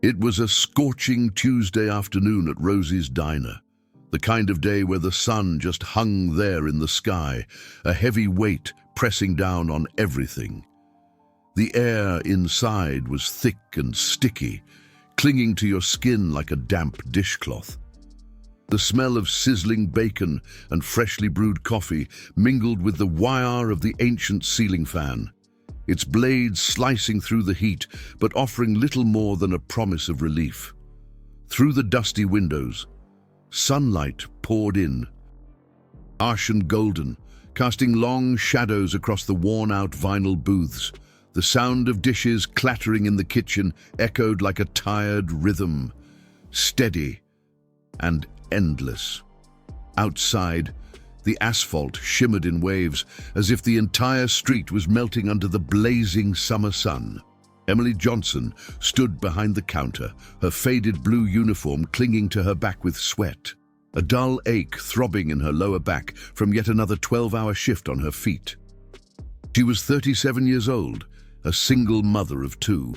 It was a scorching Tuesday afternoon at Rosie's diner, the kind of day where the sun just hung there in the sky, a heavy weight pressing down on everything. The air inside was thick and sticky, clinging to your skin like a damp dishcloth. The smell of sizzling bacon and freshly brewed coffee mingled with the whir of the ancient ceiling fan, its blades slicing through the heat but offering little more than a promise of relief. Through the dusty windows, sunlight poured in, harsh and golden, casting long shadows across the worn-out vinyl booths. The sound of dishes clattering in the kitchen echoed like a tired rhythm, steady and endless. Outside, the asphalt shimmered in waves as if the entire street was melting under the blazing summer sun. Emily Johnson stood behind the counter, her faded blue uniform clinging to her back with sweat, a dull ache throbbing in her lower back from yet another 12-hour shift on her feet. She was 37 years old, a single mother of two,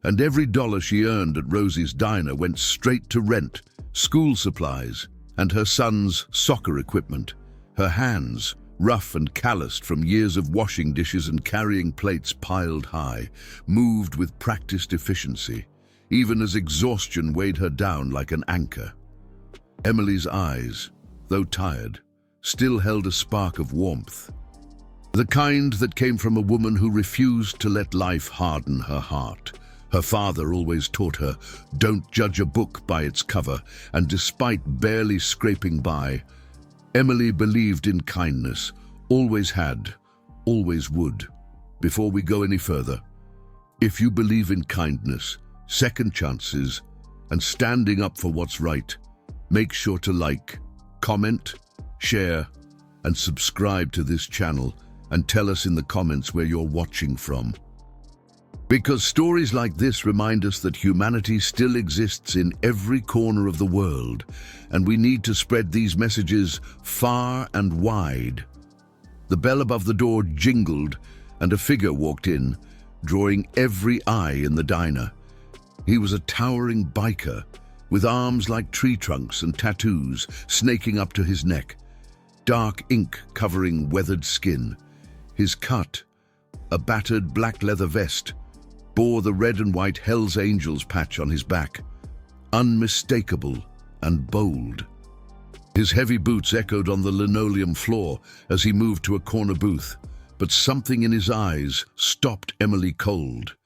and every dollar she earned at Rosie's diner went straight to rent, school supplies, and her son's soccer equipment. Her hands, rough and calloused from years of washing dishes and carrying plates piled high, moved with practiced efficiency, even as exhaustion weighed her down like an anchor. Emily's eyes, though tired, still held a spark of warmth, the kind that came from a woman who refused to let life harden her heart. Her father always taught her, "Don't judge a book by its cover," and despite barely scraping by, Emily believed in kindness, always had, always would. Before we go any further, if you believe in kindness, second chances, and standing up for what's right, make sure to like, comment, share, and subscribe to this channel, and tell us in the comments where you're watching from. Because stories like this remind us that humanity still exists in every corner of the world, and we need to spread these messages far and wide. The bell above the door jingled, and a figure walked in, drawing every eye in the diner. He was a towering biker, with arms like tree trunks and tattoos snaking up to his neck, dark ink covering weathered skin. His cut, a battered black leather vest, bore the red and white Hell's Angels patch on his back, unmistakable and bold. His heavy boots echoed on the linoleum floor as he moved to a corner booth, but something in his eyes stopped Emily cold.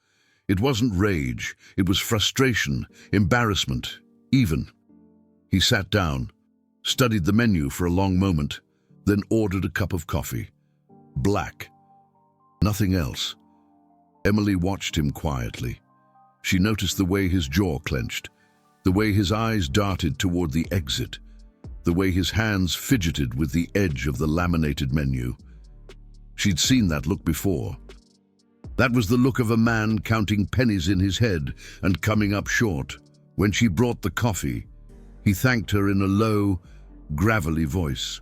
It wasn't rage, it was frustration, embarrassment, even. He sat down, studied the menu for a long moment, then ordered a cup of coffee. Black. Nothing else. Emily watched him quietly. She noticed the way his jaw clenched, the way his eyes darted toward the exit, the way his hands fidgeted with the edge of the laminated menu. She'd seen that look before. That was the look of a man counting pennies in his head and coming up short. When she brought the coffee, he thanked her in a low, gravelly voice.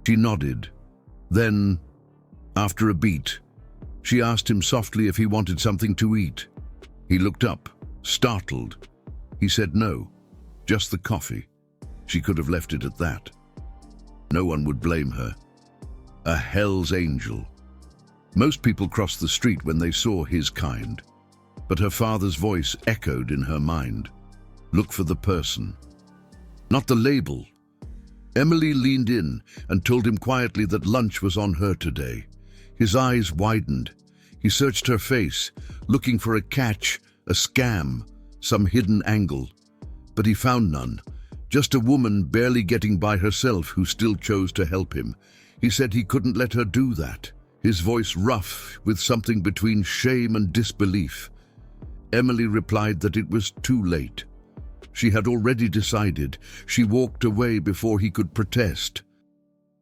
She nodded. Then, after a beat, she asked him softly if he wanted something to eat. He looked up, startled. He said no, just the coffee. She could have left it at that. No one would blame her. A Hell's Angel. Most people crossed the street when they saw his kind, but her father's voice echoed in her mind. Look for the person, not the label. Emily leaned in and told him quietly that lunch was on her today. His eyes widened. He searched her face, looking for a catch, a scam, some hidden angle. But he found none. Just a woman barely getting by herself who still chose to help him. He said he couldn't let her do that, his voice rough with something between shame and disbelief. Emily replied that it was too late. She had already decided. She walked away before he could protest.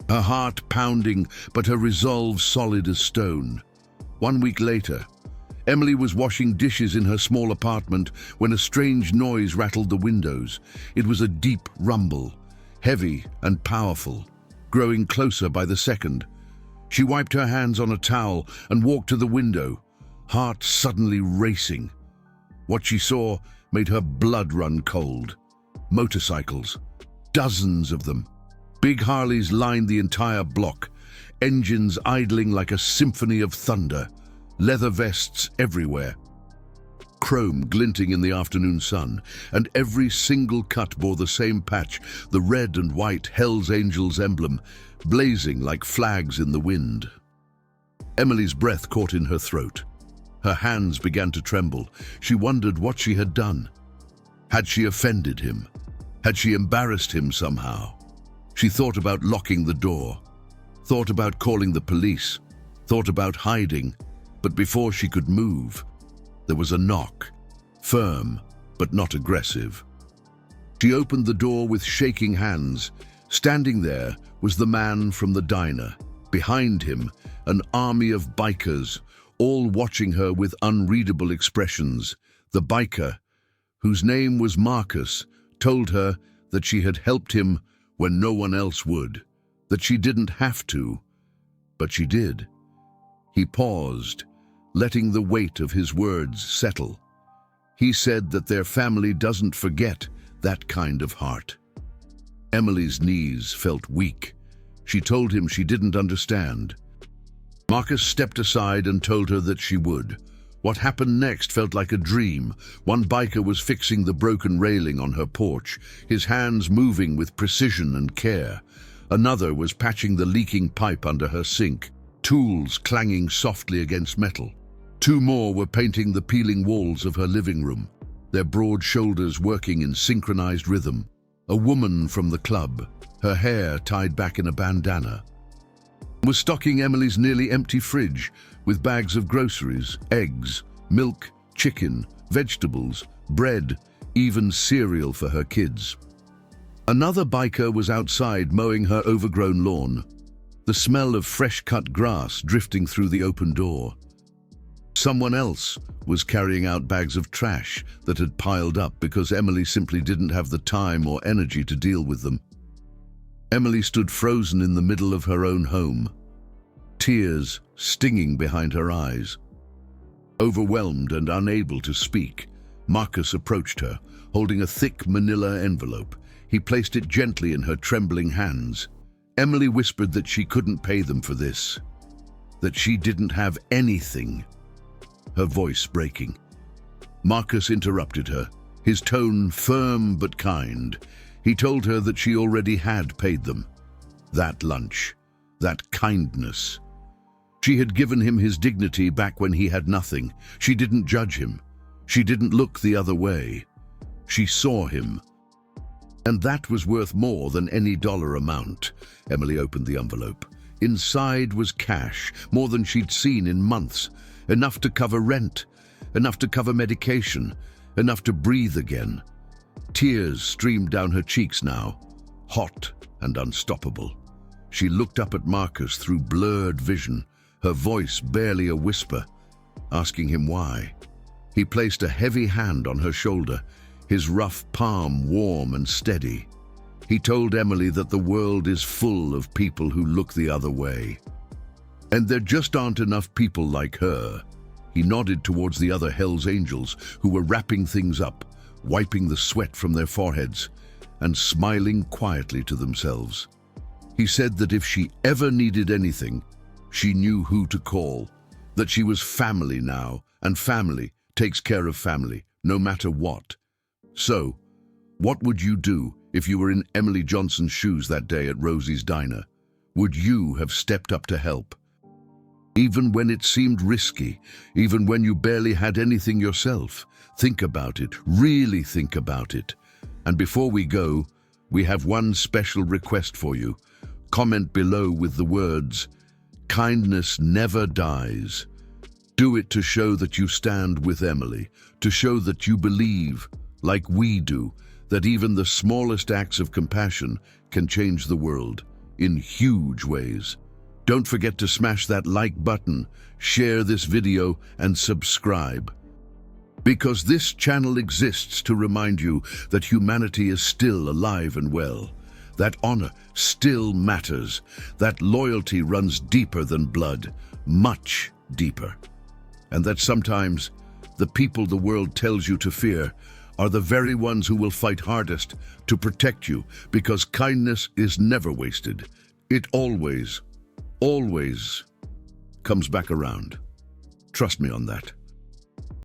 Her heart pounding, but her resolve solid as stone. 1 week later, Emily was washing dishes in her small apartment when a strange noise rattled the windows. It was a deep rumble, heavy and powerful, growing closer by the second. She wiped her hands on a towel and walked to the window, heart suddenly racing. What she saw made her blood run cold. Motorcycles, dozens of them. Big Harleys lined the entire block, engines idling like a symphony of thunder, leather vests everywhere. Chrome glinting in the afternoon sun, and every single cut bore the same patch, the red and white Hell's Angels emblem, blazing like flags in the wind. Emily's breath caught in her throat. Her hands began to tremble. She wondered what she had done. Had she offended him? Had she embarrassed him somehow? She thought about locking the door, thought about calling the police, thought about hiding, but before she could move, there was a knock, firm but not aggressive. She opened the door with shaking hands. Standing there was the man from the diner. Behind him, an army of bikers, all watching her with unreadable expressions. The biker, whose name was Marcus, told her that she had helped him when no one else would, that she didn't have to, but she did. He paused, letting the weight of his words settle. He said that their family doesn't forget that kind of heart. Emily's knees felt weak. She told him she didn't understand. Marcus stepped aside and told her that she would. What happened next felt like a dream. One biker was fixing the broken railing on her porch, his hands moving with precision and care. Another was patching the leaking pipe under her sink, tools clanging softly against metal. Two more were painting the peeling walls of her living room, their broad shoulders working in synchronized rhythm. A woman from the club, her hair tied back in a bandana, was stocking Emily's nearly empty fridge with bags of groceries, eggs, milk, chicken, vegetables, bread, even cereal for her kids. Another biker was outside mowing her overgrown lawn, the smell of fresh-cut grass drifting through the open door. Someone else was carrying out bags of trash that had piled up because Emily simply didn't have the time or energy to deal with them. Emily stood frozen in the middle of her own home, tears stinging behind her eyes. Overwhelmed and unable to speak, Marcus approached her, holding a thick manila envelope. He placed it gently in her trembling hands. Emily whispered that she couldn't pay them for this, that she didn't have anything. Her voice breaking. Marcus interrupted her, his tone firm but kind. He told her that she already had paid them. That lunch, that kindness. She had given him his dignity back when he had nothing. She didn't judge him. She didn't look the other way. She saw him. And that was worth more than any dollar amount. Emily opened the envelope. Inside was cash, more than she'd seen in months. Enough to cover rent, enough to cover medication, enough to breathe again. Tears streamed down her cheeks now, hot and unstoppable. She looked up at Marcus through blurred vision, her voice barely a whisper, asking him why. He placed a heavy hand on her shoulder, his rough palm warm and steady. He told Emily that the world is full of people who look the other way. And there just aren't enough people like her. He nodded towards the other Hell's Angels who were wrapping things up, wiping the sweat from their foreheads, and smiling quietly to themselves. He said that if she ever needed anything, she knew who to call, that she was family now, and family takes care of family, no matter what. So, what would you do if you were in Emily Johnson's shoes that day at Rosie's diner? Would you have stepped up to help? Even when it seemed risky, even when you barely had anything yourself, think about it, really think about it. And before we go, we have one special request for you. Comment below with the words, "Kindness never dies." Do it to show that you stand with Emily, to show that you believe, like we do, that even the smallest acts of compassion can change the world in huge ways. Don't forget to smash that like button, share this video, and subscribe. Because this channel exists to remind you that humanity is still alive and well, that honor still matters, that loyalty runs deeper than blood, much deeper, and that sometimes the people the world tells you to fear are the very ones who will fight hardest to protect you, because kindness is never wasted. It always, always comes back around. Trust me on that.